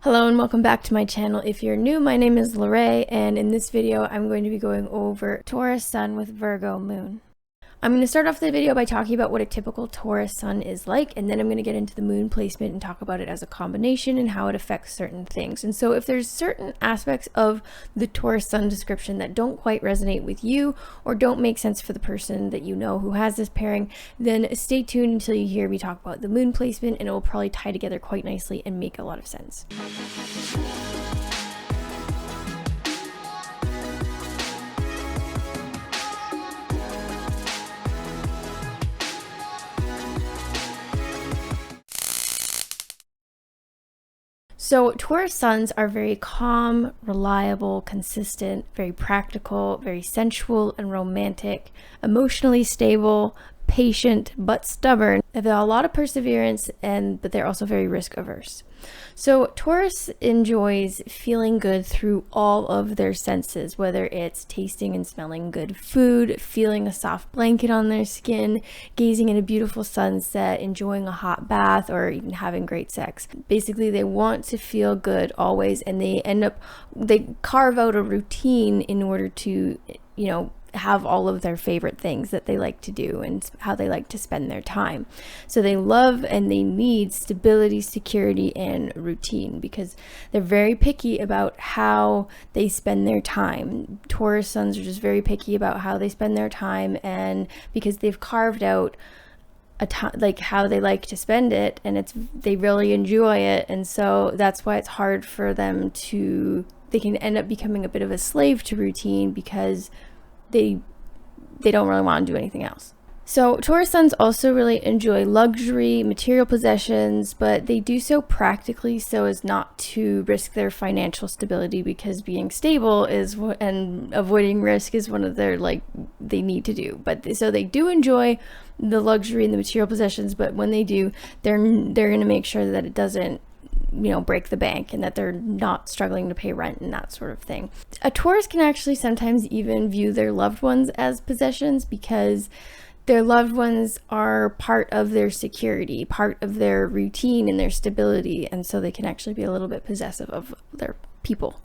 Hello and welcome back to my channel. If you're new, my name is Lorraine, and in this video I'm going to be going over Taurus Sun with Virgo Moon. I'm going to start off the video by talking about what a typical Taurus Sun is like, and then I'm going to get into the moon placement and talk about it as a combination and how it affects certain things. And so if there's certain aspects of the Taurus Sun description that don't quite resonate with you or don't make sense for the person that you know who has this pairing, then stay tuned until you hear me talk about the moon placement, and it will probably tie together quite nicely and make a lot of sense. So Taurus Suns are very calm, reliable, consistent, very practical, very sensual and romantic, emotionally stable, patient, but stubborn. They have a lot of perseverance, but they're also very risk averse. So Taurus enjoys feeling good through all of their senses, whether it's tasting and smelling good food, feeling a soft blanket on their skin, gazing at a beautiful sunset, enjoying a hot bath, or even having great sex. Basically, they want to feel good always, and they carve out a routine in order to, have all of their favorite things that they like to do and how they like to spend their time. So they love and they need stability, security, and routine because they're very picky about how they spend their time. Taurus Suns are just very picky about how they spend their time, and because they've carved out a time, like how they like to spend it, and they really enjoy it, and so that's why it's hard for them they can end up becoming a bit of a slave to routine because they don't really want to do anything else. So Taurus Suns also really enjoy luxury, material possessions, but they do so practically so as not to risk their financial stability, because being stable and avoiding risk is one of their they need to do. But so they do enjoy the luxury and the material possessions, but when they do, they're going to make sure that it doesn't break the bank and that they're not struggling to pay rent and that sort of thing. A Taurus can actually sometimes even view their loved ones as possessions because their loved ones are part of their security, part of their routine and their stability, and so they can actually be a little bit possessive of their people.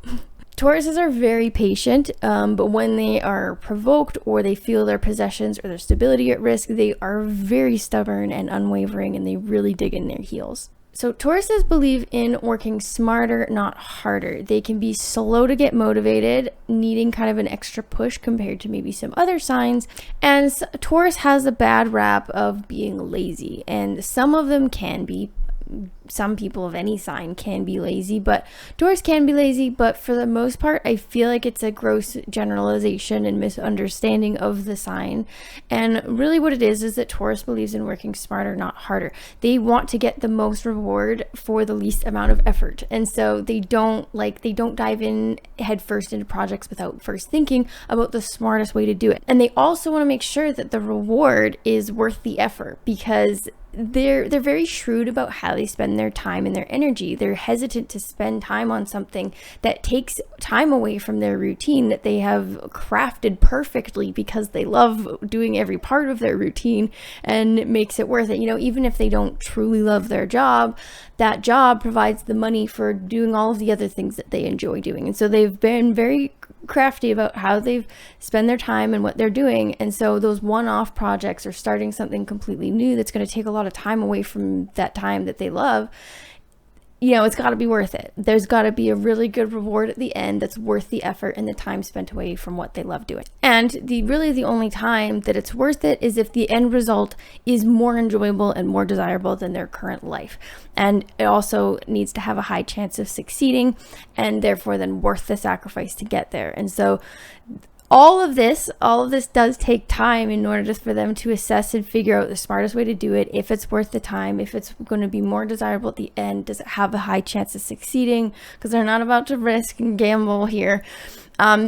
Tauruses are very patient, but when they are provoked or they feel their possessions or their stability at risk, they are very stubborn and unwavering, and they really dig in their heels. So Tauruses believe in working smarter, not harder. They can be slow to get motivated, needing kind of an extra push compared to maybe some other signs. And Taurus has a bad rap of being lazy, and some of them can be. Some people of any sign can be lazy, but Taurus can be lazy, but for the most part, I feel like it's a gross generalization and misunderstanding of the sign. And really what it is that Taurus believes in working smarter, not harder. They want to get the most reward for the least amount of effort. And so they don't dive in head first into projects without first thinking about the smartest way to do it. And they also want to make sure that the reward is worth the effort, because they're very shrewd about how they spend their time and their energy. They're hesitant to spend time on something that takes time away from their routine that they have crafted perfectly because they love doing every part of their routine, and it makes it worth it. Even if they don't truly love their job, that job provides the money for doing all of the other things that they enjoy doing. And so they've been very crafty about how they've spent their time and what they're doing. And so those one-off projects or starting something completely new that's going to take a lot of time away from that time that they love, it's got to be worth it. There's got to be a really good reward at the end that's worth the effort and the time spent away from what they love doing. And the only time that it's worth it is if the end result is more enjoyable and more desirable than their current life. And it also needs to have a high chance of succeeding, and therefore then worth the sacrifice to get there. And so all of this does take time in order for them to assess and figure out the smartest way to do it, if it's worth the time, if it's going to be more desirable at the end, does it have a high chance of succeeding, because they're not about to risk and gamble here.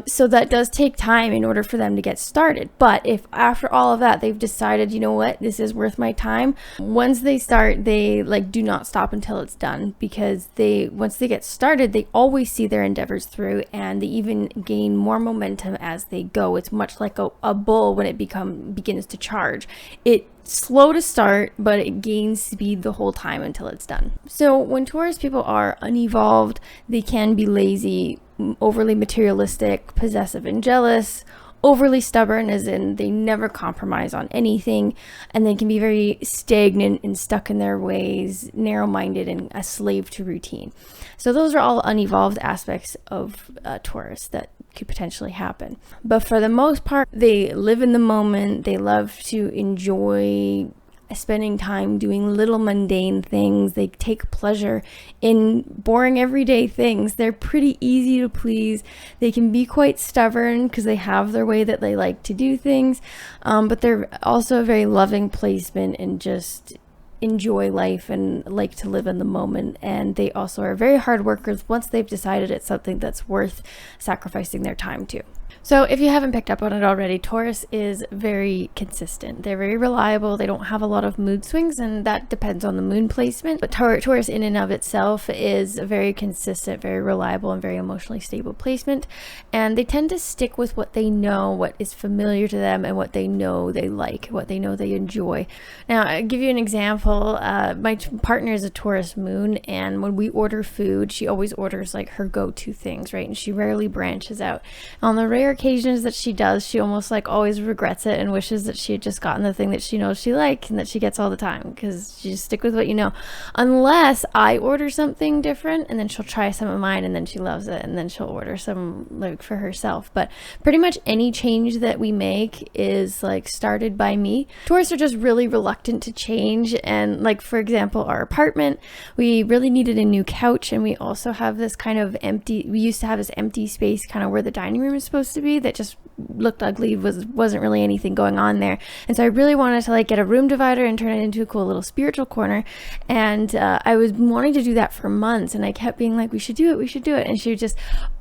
So that does take time in order for them to get started. But if after all of that, they've decided, this is worth my time, once they start, they do not stop until it's done, because once they get started, they always see their endeavors through, and they even gain more momentum as they go. It's much like a bull when it begins to charge. It slow to start, but it gains speed the whole time until it's done. So when Taurus people are unevolved, they can be lazy, overly materialistic, possessive and jealous, overly stubborn, as in they never compromise on anything, and they can be very stagnant and stuck in their ways, narrow-minded, and a slave to routine. So those are all unevolved aspects of Taurus that could potentially happen. But for the most part, they live in the moment. They love to enjoy spending time doing little mundane things. They take pleasure in boring everyday things. They're pretty easy to please. They can be quite stubborn because they have their way that they like to do things, but they're also a very loving placement and just enjoy life and like to live in the moment. And they also are very hard workers once they've decided it's something that's worth sacrificing their time to. So if you haven't picked up on it already, Taurus is very consistent. They're very reliable. They don't have a lot of mood swings, and that depends on the moon placement. But Taurus in and of itself is a very consistent, very reliable, and very emotionally stable placement. And they tend to stick with what they know, what is familiar to them, and what they know they like, what they know they enjoy. Now, I'll give you an example. My partner is a Taurus moon, and when we order food, she always orders like her go-to things, right? And she rarely branches out. On the rare occasions that she does, she almost like always regrets it and wishes that she had just gotten the thing that she knows she likes and that she gets all the time, because you just stick with what you know, unless I order something different and then she'll try some of mine and then she loves it and then she'll order some like for herself. But pretty much any change that we make is like started by me. Taurus are just really reluctant to change, and like for example, our apartment, we really needed a new couch, and we also have this kind of empty, we used to have this empty space kind of where the dining room is supposed to be that just looked ugly, wasn't really anything going on there. And so I really wanted to like get a room divider and turn it into a cool little spiritual corner. And I was wanting to do that for months, and I kept being like, we should do it. And she would just,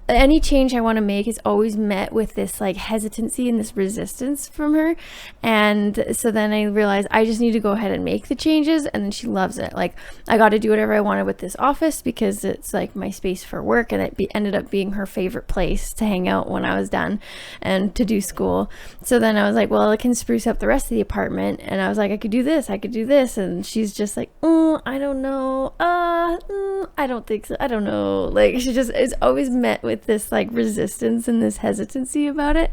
any change I want to make is always met with this like hesitancy and this resistance from her. And so then I realized I just need to go ahead and make the changes, and then she loves it. Like I got to do whatever I wanted with this office because it's like my space for work, and it ended up being her favorite place to hang out when I was done and to do school. So then I was like, well, I can spruce up the rest of the apartment, and I was like, I could do this, and she's just like, I don't know, I don't think so, I don't know. Like she just is always met with this like resistance and this hesitancy about it.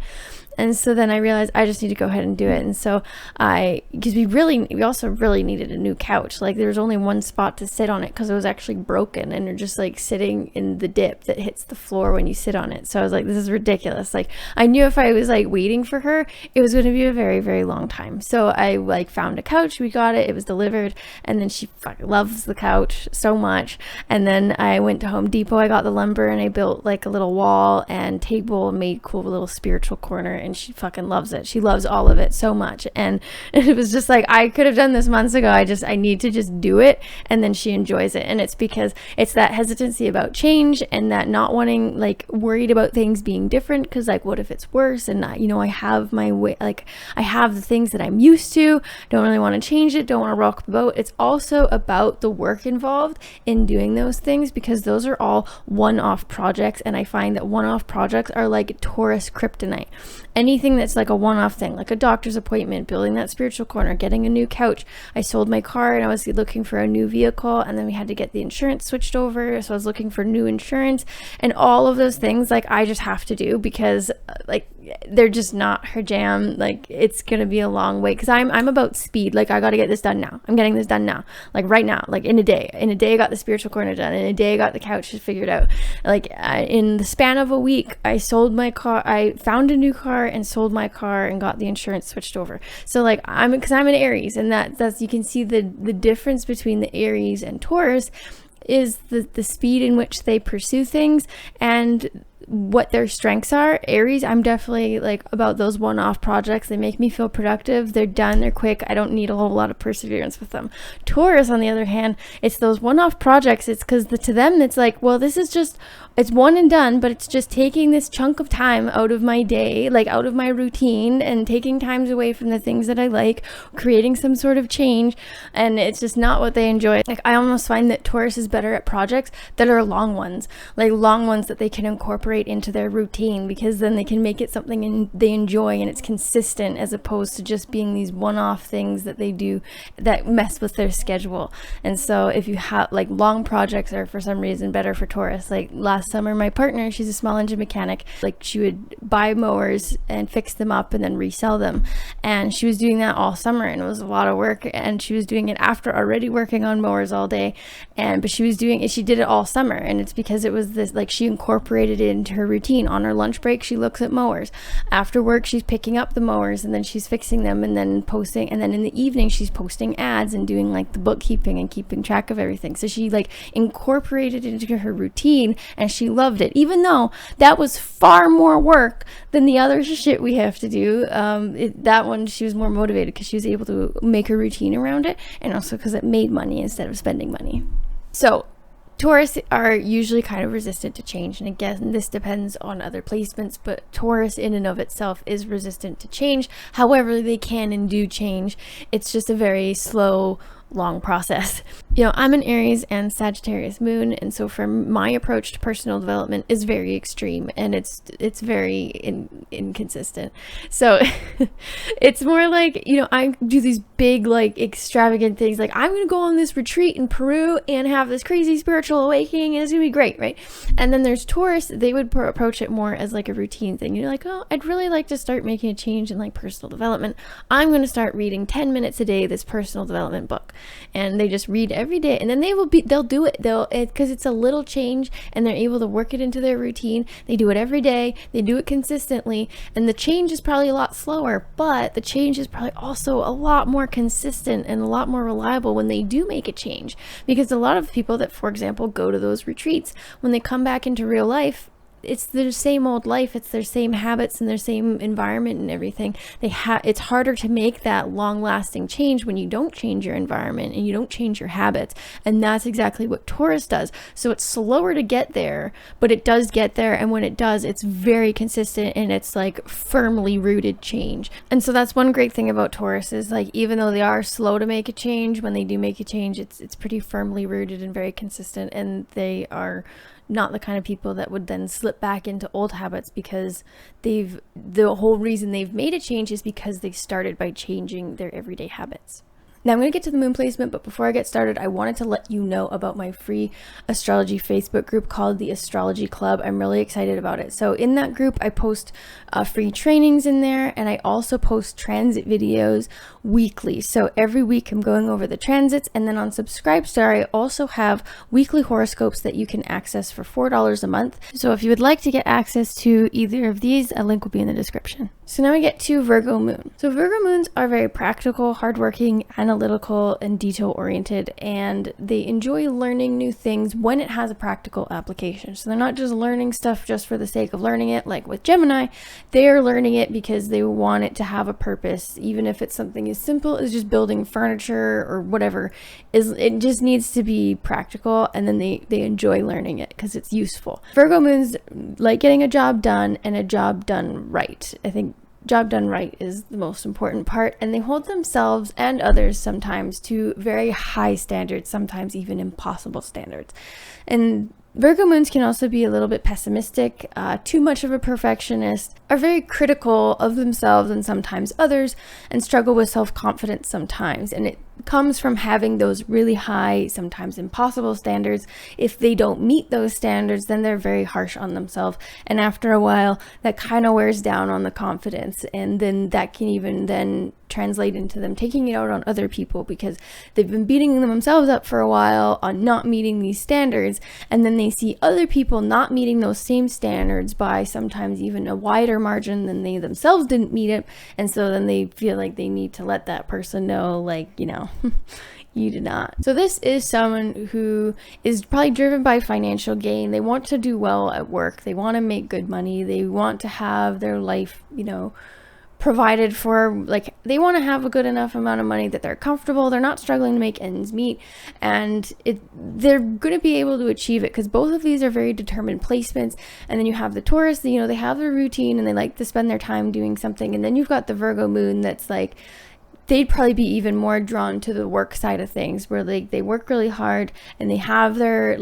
And so then I realized I just need to go ahead and do it. And so because we also really needed a new couch. Like there was only one spot to sit on it because it was actually broken, and you're just like sitting in the dip that hits the floor when you sit on it. So I was like, this is ridiculous. Like I knew if I was like waiting for her, it was going to be a very, very long time. So I like found a couch, we got it, it was delivered, and then she fucking loves the couch so much. And then I went to Home Depot, I got the lumber, and I built like a little wall and table, made cool little spiritual corner, and she fucking loves it. She loves all of it so much. And it was just like, I could have done this months ago. I need to just do it. And then she enjoys it. And it's because it's that hesitancy about change and that not wanting, like worried about things being different. Cause like, what if it's worse? And I have my way, like I have the things that I'm used to, don't really want to change it. Don't want to rock the boat. It's also about the work involved in doing those things, because those are all one-off projects. And I find that one-off projects are like Taurus kryptonite. Anything that's like a one-off thing, like a doctor's appointment, building that spiritual corner, getting a new couch. I sold my car and I was looking for a new vehicle, and then we had to get the insurance switched over. So I was looking for new insurance, and all of those things like I just have to do because like they're just not her jam. Like it's gonna be a long wait because I'm about speed. Like I got to get this done now. I'm getting this done now, like right now, like in a day I got the spiritual corner done, in a day I got the couch figured out. Like in the span of a week I sold my car, I found a new car and sold my car and got the insurance switched over. So like because I'm an Aries, and that's you can see the difference between the Aries and Taurus is the speed in which they pursue things and what their strengths are. Aries, I'm definitely like about those one-off projects. They make me feel productive. They're done. They're quick. I don't need a whole lot of perseverance with them. Taurus, on the other hand, it's those one-off projects. It's because to them, it's like, well, this is just, it's one and done, but it's just taking this chunk of time out of my day, like out of my routine, and taking times away from the things that I like, creating some sort of change. And it's just not what they enjoy. Like I almost find that Taurus is better at projects that are long ones, like long ones that they can incorporate incorporate into their routine, because then they can make it something they enjoy and it's consistent, as opposed to just being these one-off things that they do that mess with their schedule. And so if you have like long projects are for some reason better for Taurus. Like last summer, my partner, she's a small engine mechanic, like she would buy mowers and fix them up and then resell them. And she was doing that all summer, and it was a lot of work, and she was doing it after already working on mowers all day. But she did it all summer, and it's because it was this, like, she incorporated it into her routine. On her lunch break, she looks at mowers. After work, she's picking up the mowers and then she's fixing them and then posting, and then in the evening she's posting ads and doing like the bookkeeping and keeping track of everything. So she like incorporated it into her routine, and she loved it, even though that was far more work than the other shit we have to do. That one, she was more motivated because she was able to make her routine around it, and also because it made money instead of spending money. So Taurus are usually kind of resistant to change, and again, this depends on other placements, but Taurus in and of itself is resistant to change. However, they can and do change. It's just a very slow, long process. I'm an Aries and Sagittarius moon, and so for my approach to personal development is very extreme, and it's very inconsistent. So it's more like, I do these big, like, extravagant things, like I'm gonna go on this retreat in Peru and have this crazy spiritual awakening, and it's gonna be great, right? And then there's Taurus, they would approach it more as like a routine thing. You're like, oh, I'd really like to start making a change in like personal development. I'm gonna start reading 10 minutes a day this personal development book. And they just read every day, and then they'll do it, because it's a little change and they're able to work it into their routine. They do it every day, they do it consistently, and the change is probably a lot slower, but the change is probably also a lot more consistent and a lot more reliable when they do make a change. Because a lot of people that, for example, go to those retreats, when they come back into real life, it's their same old life, it's their same habits and their same environment and everything. It's harder to make that long-lasting change when you don't change your environment and you don't change your habits, and that's exactly what Taurus does. So it's slower to get there, but it does get there, and when it does, it's very consistent, and it's like firmly rooted change. And so that's one great thing about Taurus, is like, even though they are slow to make a change, when they do make a change, it's pretty firmly rooted and very consistent, and they are not the kind of people that would then slip back into old habits, because the whole reason they've made a change is because they started by changing their everyday habits. Now I'm going to get to the moon placement, but before I get started, I wanted to let you know about my free astrology Facebook group called the Astrology Club. I'm really excited about it. So in that group, I post free trainings in there, and I also post transit videos weekly. So every week I'm going over the transits, and then on Subscribestar, I also have weekly horoscopes that you can access for $4 a month. So if you would like to get access to either of these, a link will be in the description. So now we get to Virgo Moon. So Virgo Moons are very practical, hardworking, analytical, and detail-oriented, and they enjoy learning new things when it has a practical application. So they're not just learning stuff just for the sake of learning it, like with Gemini. They're learning it because they want it to have a purpose, even if it's something as simple as just building furniture or whatever. It just needs to be practical, and then they enjoy learning it because it's useful. Virgo Moons like getting a job done, and a job done right. I think job done right is the most important part, and they hold themselves and others sometimes to very high standards, sometimes even impossible standards. And Virgo Moons can also be a little bit pessimistic, too much of a perfectionist, are very critical of themselves and sometimes others, and struggle with self-confidence sometimes. And it comes from having those really high, sometimes impossible standards. If they don't meet those standards, then they're very harsh on themselves. And after a while, that kind of wears down on the confidence. And then that can even then translate into them taking it out on other people, because they've been beating themselves up for a while on not meeting these standards. And then they see other people not meeting those same standards by sometimes even a wider margin than they themselves didn't meet it. And so then they feel like they need to let that person know, like, you did not. So this is someone who is probably driven by financial gain. They want to do well at work. They want to make good money. They want to have their life, provided for. Like, they want to have a good enough amount of money that they're comfortable. They're not struggling to make ends meet, and they're going to be able to achieve it, because both of these are very determined placements. And then you have the Taurus, they have their routine and they like to spend their time doing something. And then you've got the Virgo Moon that's like, they'd probably be even more drawn to the work side of things, where they work really hard and they have their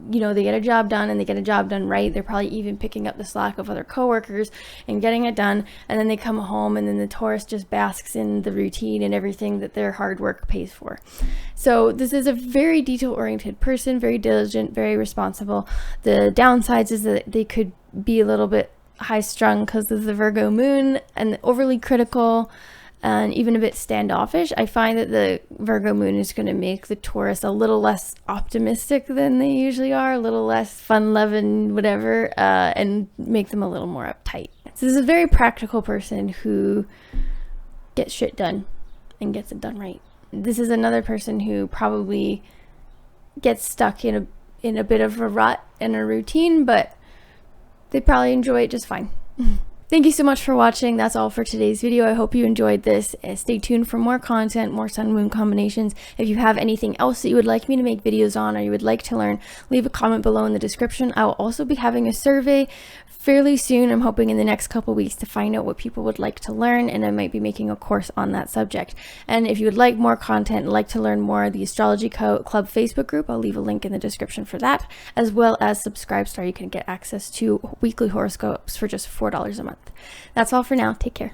they get a job done, and they get a job done right. They're probably even picking up the slack of other coworkers and getting it done. And then they come home, and then the Taurus just basks in the routine and everything that their hard work pays for. So this is a very detail-oriented person, very diligent, very responsible. The downsides is that they could be a little bit high-strung because of the Virgo Moon and overly critical and even a bit standoffish. I find that the Virgo Moon is going to make the Taurus a little less optimistic than they usually are, a little less fun-loving, whatever, and make them a little more uptight. So this is a very practical person who gets shit done and gets it done right. This is another person who probably gets stuck in a bit of a rut and a routine, but they probably enjoy it just fine. Thank you so much for watching. That's all for today's video. I hope you enjoyed this. Stay tuned for more content, more sun-moon combinations. If you have anything else that you would like me to make videos on, or you would like to learn, leave a comment below in the description. I will also be having a survey fairly soon. I'm hoping in the next couple weeks to find out what people would like to learn, and I might be making a course on that subject. And if you would like more content and like to learn more, the Astrology Club Facebook group, I'll leave a link in the description for that, as well as Subscribestar. You can get access to weekly horoscopes for just $4 a month. That's all for now. Take care.